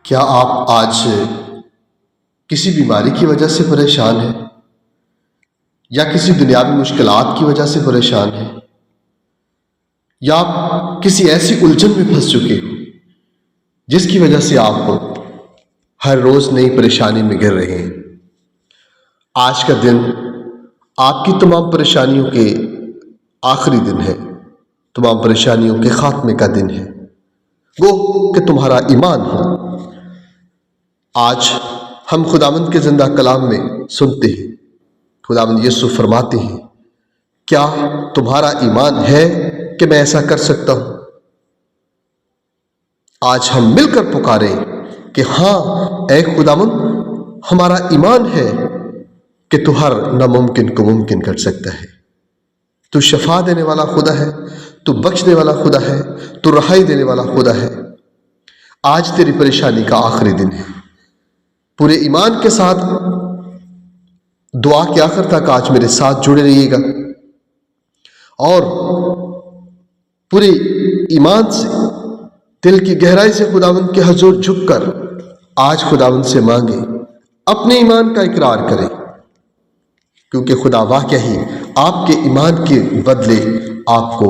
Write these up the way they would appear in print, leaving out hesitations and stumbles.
کیا آپ آج کسی بیماری کی وجہ سے پریشان ہیں یا کسی دنیاوی مشکلات کی وجہ سے پریشان ہیں یا آپ کسی ایسی الجھن میں پھنس چکے ہیں جس کی وجہ سے آپ ہر روز نئی پریشانی میں گر رہے ہیں؟ آج کا دن آپ کی تمام پریشانیوں کے آخری دن ہے، تمام پریشانیوں کے خاتمے کا دن ہے، گو کہ تمہارا ایمان ہو۔ آج ہم خداوند کے زندہ کلام میں سنتے ہیں، خداوند یسوع فرماتے ہیں، کیا تمہارا ایمان ہے کہ میں ایسا کر سکتا ہوں؟ آج ہم مل کر پکاریں کہ ہاں اے خداوند، ہمارا ایمان ہے کہ تو ہر ناممکن کو ممکن کر سکتا ہے۔ تو شفا دینے والا خدا ہے، تو بخشنے والا خدا ہے، تو رہائی دینے والا خدا ہے۔ آج تیری پریشانی کا آخری دن ہے۔ پورے ایمان کے ساتھ دعا کے آخر تک آج میرے ساتھ جڑے رہیے گا، اور پورے ایمان سے دل کی گہرائی سے خداوند کے حضور جھک کر آج خداوند سے مانگے، اپنے ایمان کا اقرار کرے، کیونکہ خدا واقعہ ہی آپ کے ایمان کے بدلے آپ کو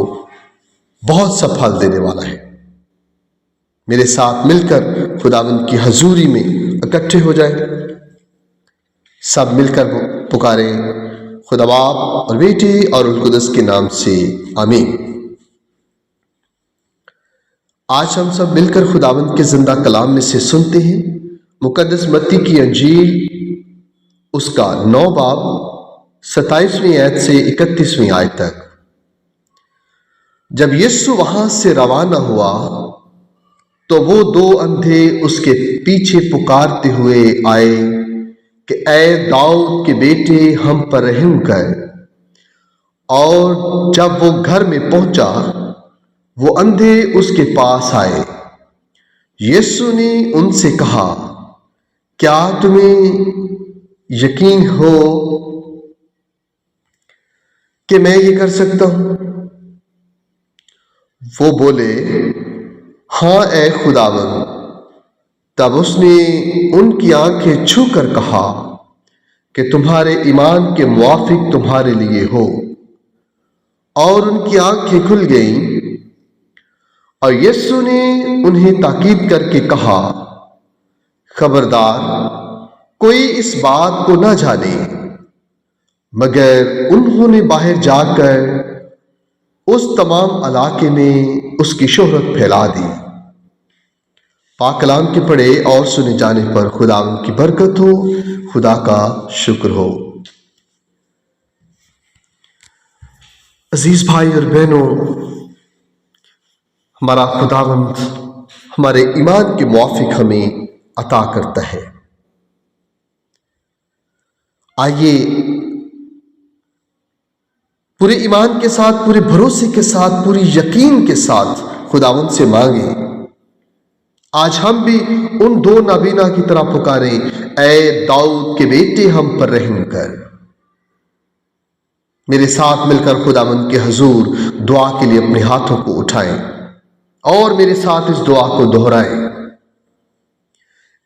بہت سا پھل دینے والا ہے۔ میرے ساتھ مل کر خداوند کی حضوری میں اکٹھے ہو جائیں، سب مل کر پکاریں، خدا باپ اور بیٹی اور روح القدس کے نام سے آمین۔ آج ہم سب مل کر خداوند کے زندہ کلام میں سے سنتے ہیں مقدس متی کی انجیل، اس کا 9 باب 27ویں آیت سے 31ویں آیت تک۔ جب یسوع وہاں سے روانہ ہوا تو وہ 2 اندھے اس کے پیچھے پکارتے ہوئے آئے کہ اے داؤد کے بیٹے، ہم پر رحم کر۔ اور جب وہ گھر میں پہنچا، وہ اندھے اس کے پاس آئے۔ یسوع نے ان سے کہا، کیا تمہیں یقین ہو کہ میں یہ کر سکتا ہوں؟ وہ بولے، ہاں اے خداوند۔ تب اس نے ان کی آنکھیں چھو کر کہا کہ تمہارے ایمان کے موافق تمہارے لیے ہو۔ اور ان کی آنکھیں کھل گئیں، اور یسوع نے انہیں تاکید کر کے کہا، خبردار کوئی اس بات کو نہ جانے۔ مگر انہوں نے باہر جا کر اس تمام علاقے میں اس کی شہرت پھیلا دی۔ پاک کلام کے پڑھے اور سنے جانے پر خداوند کی برکت ہو، خدا کا شکر ہو۔ عزیز بھائی اور بہنوں، ہمارا خداوند ہمارے ایمان کے موافق ہمیں عطا کرتا ہے۔ آئیے پورے ایمان کے ساتھ، پورے بھروسے کے ساتھ، پوری یقین کے ساتھ خداوند سے مانگیں۔ آج ہم بھی ان 2 نابینا کی طرح پکاریں، اے داؤد کے بیٹے، ہم پر رحم کر۔ میرے ساتھ مل کر خداوند کے حضور دعا کے لیے اپنے ہاتھوں کو اٹھائیں اور میرے ساتھ اس دعا کو دہرائیں۔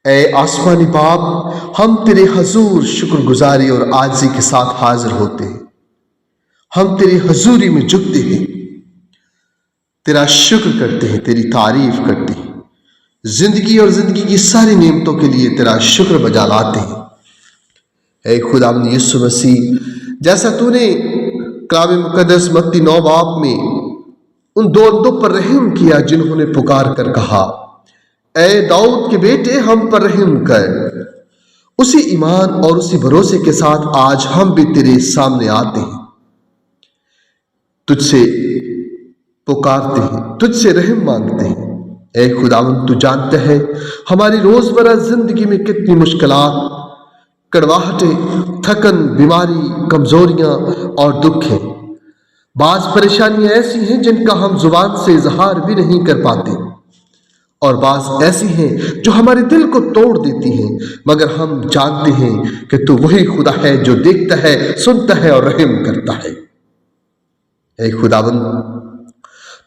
اے آسمانی باپ، ہم تیرے حضور شکر گزاری اور عاجزی کے ساتھ حاضر ہوتے ہیں۔ ہم تیری حضوری میں جھکتے ہیں، تیرا شکر کرتے ہیں، تیری تعریف کرتے ہیں، زندگی اور زندگی کی ساری نعمتوں کے لیے تیرا شکر بجا لاتے ہیں۔ اے خداوند یسوع مسیح، جیسا تو نے کلام مقدس متی 9 باب میں ان 2 اندھوں پر رحم کیا جنہوں نے پکار کر کہا، اے داؤد کے بیٹے، ہم پر رحم کر، اسی ایمان اور اسی بھروسے کے ساتھ آج ہم بھی تیرے سامنے آتے ہیں، تجھ سے پکارتے ہیں، تجھ سے رحم مانگتے ہیں۔ اے خداوند، تو جانتا ہے ہماری روزمرہ زندگی میں کتنی مشکلات، کڑواہٹیں، تھکن، بیماری، کمزوریاں اور دکھ ہیں۔ بعض پریشانیاں ایسی ہیں جن کا ہم زبان سے اظہار بھی نہیں کر پاتے، اور بعض ایسی ہیں جو ہمارے دل کو توڑ دیتی ہیں، مگر ہم جانتے ہیں کہ تو وہی خدا ہے جو دیکھتا ہے، سنتا ہے اور رحم کرتا ہے۔ اے خداوند،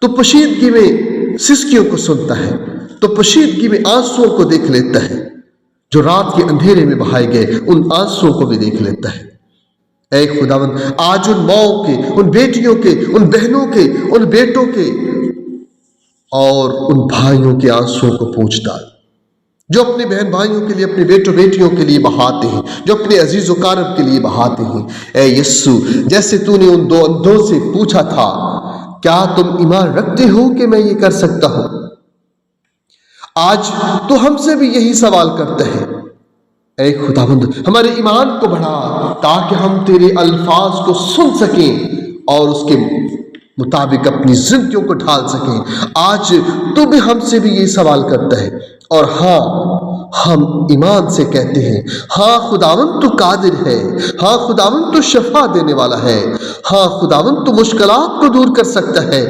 تو پوشیدگی میں سسکیوں کو سنتا ہے، تو پوشیدگی میں آنسوؤں کو دیکھ لیتا ہے، جو رات کے اندھیرے میں بہائے گئے ان آنسوؤں کو بھی دیکھ لیتا ہے۔ اے خداوند، آج ان ماؤں کے، ان بیٹیوں کے، ان بہنوں کے، ان بیٹوں کے اور ان بھائیوں کے آنسوؤں کو پوچھ ڈال، جو اپنے بہن بھائیوں کے لیے، اپنے بیٹوں بیٹیوں کے لیے بہاتے ہیں، جو اپنے عزیز و اقارب کے لیے بہاتے ہیں۔ اے یسوع، جیسے تو نے ان 2 اندھوں سے پوچھا تھا، کیا تم ایمان رکھتے ہو کہ میں یہ کر سکتا ہوں؟ آج تو ہم سے بھی یہی سوال کرتا ہے۔ اے خداوند، ہمارے ایمان کو بڑھا تاکہ ہم تیرے الفاظ کو سن سکیں اور اس کے مطابق اپنی زندگیوں کو ڈھال سکیں۔ آج تو بھی ہم سے بھی یہ سوال کرتا ہے، اور ہاں، ہم ایمان سے کہتے ہیں، ہاں خداوند تو قادر ہے، ہاں خداوند تو شفا دینے والا ہے، ہاں خداوند تو مشکلات کو دور کر سکتا ہے،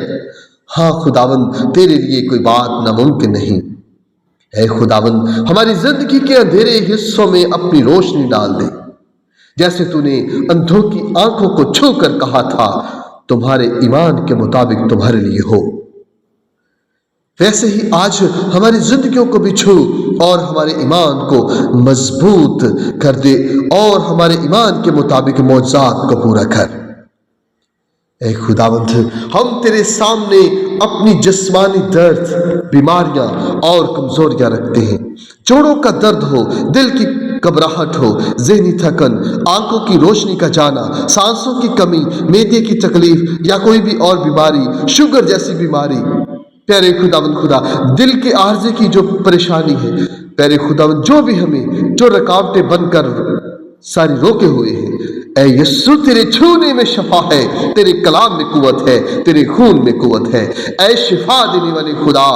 ہاں خداوند تیرے لیے کوئی بات ناممکن نہیں۔ اے خداوند، ہماری زندگی کے اندھیرے حصوں میں اپنی روشنی ڈال دے، جیسے تو نے اندھوں کی آنکھوں کو چھو کر کہا تھا تمہارے ایمان کے مطابق تمہارے لیے ہو، ویسے ہی آج ہماری زندگیوں کو بھی چھو اور ہمارے ایمان کو مضبوط کر دے اور ہمارے ایمان کے مطابق معجزات کو پورا کر۔ اے خداوند، ہم تیرے سامنے اپنی جسمانی درد، بیماریاں اور کمزوریاں رکھتے ہیں۔ جوڑوں کا درد ہو، دل کی گھبراہٹ ہو، ذہنی تھکن، آنکھوں کی روشنی کا جانا، سانسوں کی کمی، معدے کی تکلیف یا کوئی بھی اور بیماری، شوگر جیسی بیماری، پیارے خداوند خدا، دل کے عارضے کی جو پریشانی ہے، پیارے خداوند، جو بھی ہمیں جو رکاوٹیں بن کر ساری روکے ہوئے ہیں، اے یسوع، تیرے چھونے میں شفا ہے، تیرے کلام میں قوت ہے، تیرے خون میں قوت ہے۔ اے شفا دینے والے خدا،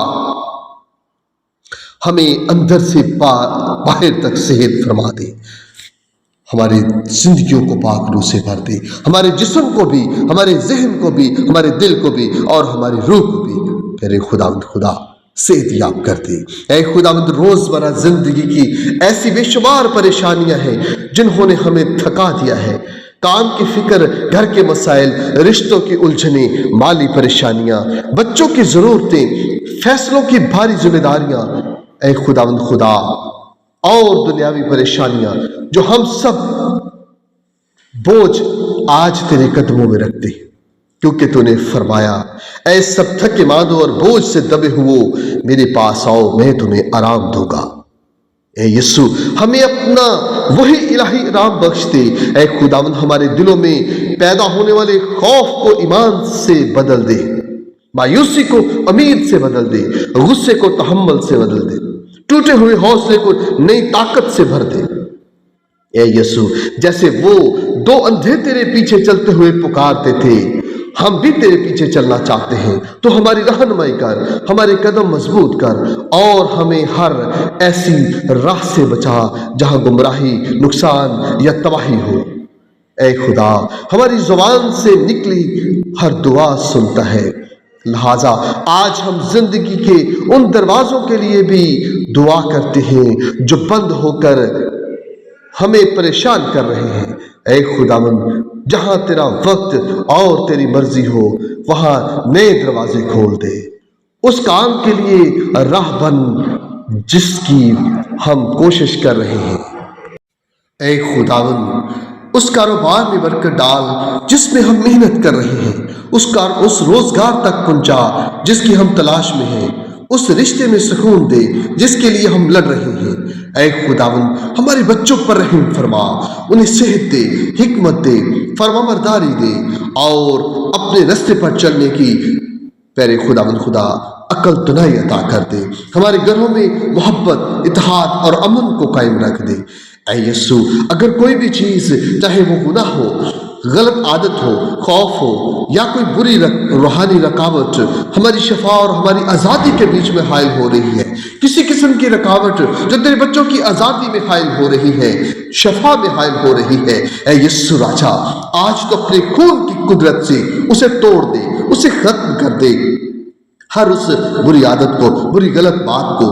ہمیں اندر سے باہر تک صحت فرما دے، ہماری زندگیوں کو پاک روح سے بھر دے، ہمارے جسم کو بھی، ہمارے ذہن کو بھی، ہمارے دل کو بھی اور ہماری روح کو بھی میرے خداوند خدا صحت یاب کر دے۔ اے خداوند، روزمرہ زندگی کی ایسی بے شمار پریشانیاں ہیں جنہوں نے ہمیں تھکا دیا ہے، کام کی فکر، گھر کے مسائل، رشتوں کی الجھنیں، مالی پریشانیاں، بچوں کی ضرورتیں، فیصلوں کی بھاری ذمہ داریاں، اے خداوند خدا، اور دنیاوی پریشانیاں، جو ہم سب بوجھ آج تیرے قدموں میں رکھتے ہیں، کیونکہ تو نے فرمایا، اے سب تھکے ماندو اور بوجھ سے دبے ہوئے میرے پاس آؤ، میں تمہیں آرام دوں گا۔ اے یسوع، ہمیں اپنا وہی الہی آرام بخش دے۔ اے خداوند، ہمارے دلوں میں پیدا ہونے والے خوف کو ایمان سے بدل دے، مایوسی کو امید سے بدل دے، غصے کو تحمل سے بدل دے، ٹوٹے ہوئے حوصلے کو نئی طاقت سے بھر دے۔ اے یسوع، جیسے وہ 2 اندھے تیرے پیچھے چلتے ہوئے پکارتے تھے، ہم بھی تیرے پیچھے چلنا چاہتے ہیں، تو ہماری رہنمائی کر، ہمارے قدم مضبوط کر اور ہمیں ہر ایسی راہ سے بچا جہاں گمراہی، نقصان یا تباہی ہو۔ اے خدا، ہماری زبان سے نکلی ہر دعا سنتا ہے، لہٰذا آج ہم زندگی کے ان دروازوں کے لیے بھی دعا کرتے ہیں جو بند ہو کر ہمیں پریشان کر رہے ہیں۔ اے خداوند، جہاں تیرا وقت اور تیری مرضی ہو وہاں نئے دروازے کھول دے، اس کام کے لیے راہ بن جس کی ہم کوشش کر رہے ہیں۔ اے خداوند، اس کاروبار میں برکت ڈال جس میں ہم محنت کر رہے ہیں، اس روزگار تک پہنچا جس کی ہم تلاش میں ہیں، اس رشتے میں سکون دے جس کے لیے ہم لڑ رہے ہیں۔ اے خداوند، ہمارے بچوں پر رحم فرما، انہیں صحت دے، حکمت دے، فرمانبرداری دے اور اپنے رستے پر چلنے کی پیارے خداوند خدا عقل تنائی عطا کر دے۔ ہمارے گھروں میں محبت، اتحاد اور امن کو قائم رکھ دے۔ اے یسوع، اگر کوئی بھی چیز، چاہے وہ گناہ ہو، غلط عادت ہو، خوف ہو یا کوئی بری روحانی رکاوٹ ہماری شفا اور ہماری آزادی کے بیچ میں حائل ہو رہی ہے، کسی قسم کی رکاوٹ جو تیرے بچوں کی آزادی میں حائل ہو رہی ہے، شفا میں حائل ہو رہی ہے، اے یسوع راجا، آج تو اپنے خون کی قدرت سے اسے توڑ دے، اسے ختم کر دے، ہر اس بری عادت کو، بری غلط بات کو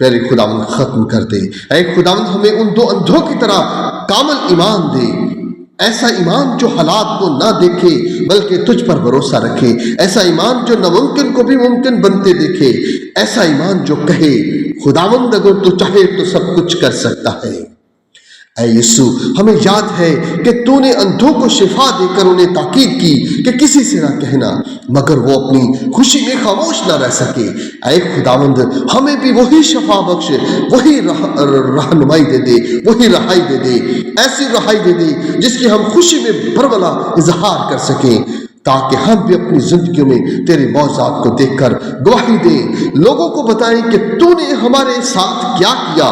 پیارے خداوند ختم کر دے۔ اے خداوند، ہمیں ان 2 اندھوں کی طرح کامل ایمان دے۔ ایسا ایمان جو حالات کو نہ دیکھے بلکہ تجھ پر بھروسہ رکھے، ایسا ایمان جو ناممکن کو بھی ممکن بنتے دیکھے، ایسا ایمان جو کہے خداوند اگر تو چاہے تو سب کچھ کر سکتا ہے۔ اے یسوع، ہمیں یاد ہے کہ تو نے اندھوں کو شفا دے کر انہیں تاکید کی کہ کسی سے نہ کہنا، مگر وہ اپنی خوشی میں خاموش نہ رہ سکے۔ اے خداوند، ہمیں بھی وہی شفا بخش، وہی رہنمائی دے دے، وہی رہائی دے دے، ایسی رہائی دے دے جس کی ہم خوشی میں برملا اظہار کر سکیں، تاکہ ہم بھی اپنی زندگیوں میں تیرے معجزات کو دیکھ کر گواہی دیں، لوگوں کو بتائیں کہ تو نے ہمارے ساتھ کیا کیا،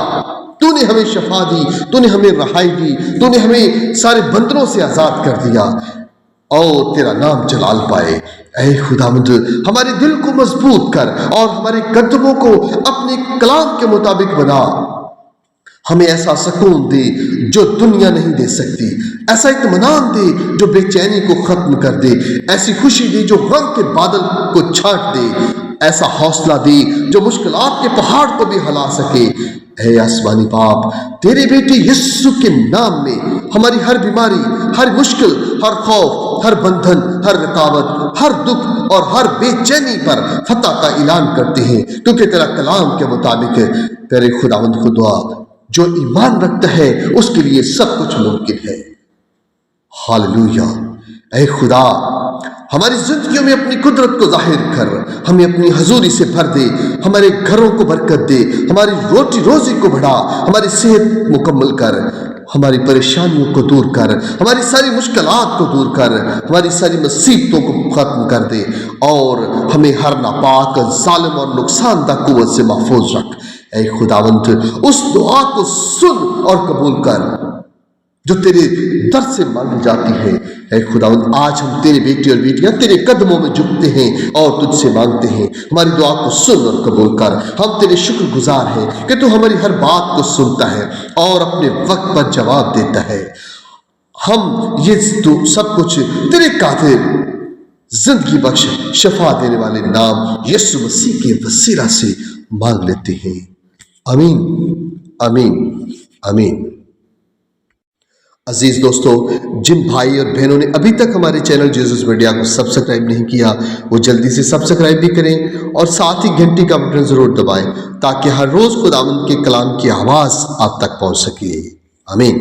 تو نے ہمیں شفا دی، تو نے ہمیں رہائی دی، تو نے ہمیں سارے بندروں سے آزاد کر دیا، اور تیرا نام جلال پائے۔ اے خداوند، ہمارے دل کو مضبوط کر اور ہمارے قدموں کو اپنے کلام کے مطابق بنا۔ ہمیں ایسا سکون دے جو دنیا نہیں دے سکتی، ایسا اطمینان دے جو بے چینی کو ختم کر دے، ایسی خوشی دے جو غم کے بادل کو چھانٹ دے، ایسا حوصلہ دے جو مشکلات کے پہاڑ کو بھی ہلا سکے۔ اے آسمانی باپ، تیرے بیٹے یسوع کے نام میں ہماری ہر بیماری، ہر مشکل، ہر خوف، ہر بندھن، ہر رکاوٹ، ہر دکھ اور ہر بے چینی پر فتح کا اعلان کرتے ہیں، کیونکہ تیرا کلام کے مطابق تیرے خداوند خدا جو ایمان رکھتا ہے اس کے لیے سب کچھ ممکن ہے۔ ہاللویا۔ اے خدا، ہماری زندگیوں میں اپنی قدرت کو ظاہر کر، ہمیں اپنی حضوری سے بھر دے، ہمارے گھروں کو برکت دے، ہماری روٹی روزی کو بڑھا، ہماری صحت مکمل کر، ہماری پریشانیوں کو دور کر، ہماری ساری مشکلات کو دور کر، ہماری ساری مصیبتوں کو ختم کر دے، اور ہمیں ہر ناپاک، ظالم اور نقصان دہ قوت سے محفوظ رکھ۔ اے خداوند، اس دعا کو سن اور قبول کر جو تیرے در سے مانگی جاتی ہے۔ اے خداوند، آج ہم تیرے بیٹے اور بیٹیاں تیرے قدموں میں جھکتے ہیں اور تجھ سے مانگتے ہیں، ہماری دعا کو سن اور قبول کر۔ ہم تیرے شکر گزار ہیں کہ تو ہماری ہر بات کو سنتا ہے اور اپنے وقت پر جواب دیتا ہے۔ ہم یہ سب کچھ تیرے قادر، زندگی بخش، شفا دینے والے نام یسوع مسیح کے وسیلہ سے مانگ لیتے ہیں۔ آمین، آمین، آمین۔ عزیز دوستو، جن بھائی اور بہنوں نے ابھی تک ہمارے چینل جیزس میڈیا کو سبسکرائب نہیں کیا، وہ جلدی سے سبسکرائب بھی کریں اور ساتھ ہی گھنٹی کا بٹن ضرور دبائیں، تاکہ ہر روز خداوند کے کلام کی آواز آپ تک پہنچ سکے۔ آمین۔